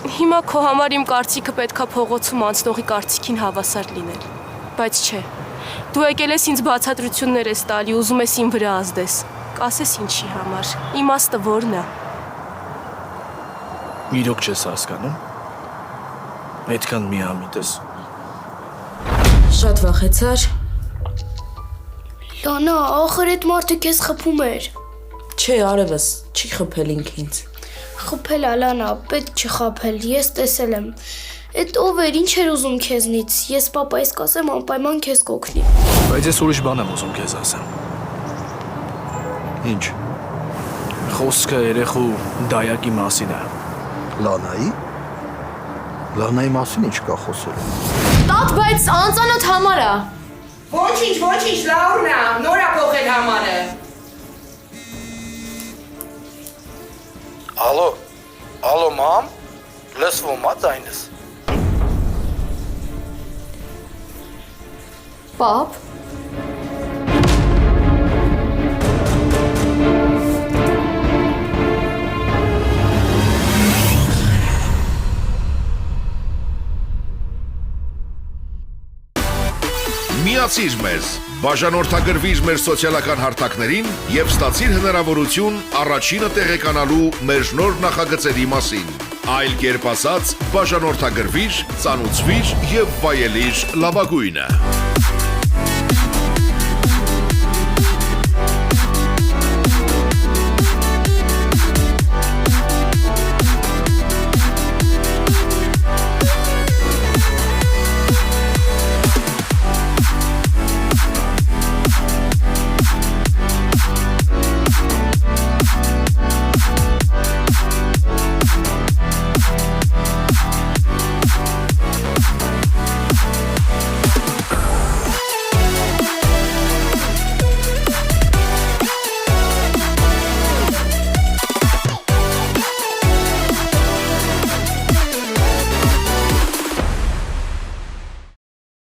Հիմա քո համար իմ կարծիքը պետքա փողոցում անցնողի կարծիքին հավասար լինել։ Բայց չէ։ Դու եկել ես ինձ բացատրություններ ես տալի, ուզում ես իմ վրա ազդես։ Կասես ինչի համար։ Իմաստը որն է։ Իրոք չես հասկանում։ Այդքան միամիտ ես։ Շատ վախեցար։ Լանա, ախր այդ մարդը քեզ խփում էր։ Չէ, արևս, չի խփել ինքնից։ Խփել է Լանա, պետք չի խփել, ես տեսել եմ։ Այդ ով էր, ինչ էր ուզում քեզնից։ Ես պապայիս կասեմ, անպայման քեզ կօգնի։ Բայց ես ուրիշ բան եմ ուզում քեզ ասեմ։ Ինչ։ Խոսքը երեխու դայակի մասին է։ Լանայի։ Լանայի մասին ինչ կա խոսել։ Տատ, բայց անծանոթ համար է։ Ոչինչ, լավն է, նոր է փոխել համարը։ Ալո, մամ, լսվում է ձայնս։ Պապ։ Միացիր մեզ, բաժանորդագրվիր մեր սոցիալական հարթակներին և ստացիր հնարավորություն առաջինը տեղեկանալու մեր նոր նախագծերի մասին։ Այլ կերպ ասած, բաժանորդագրվիր, ծանուցվիր և վայելիր լավագույնը։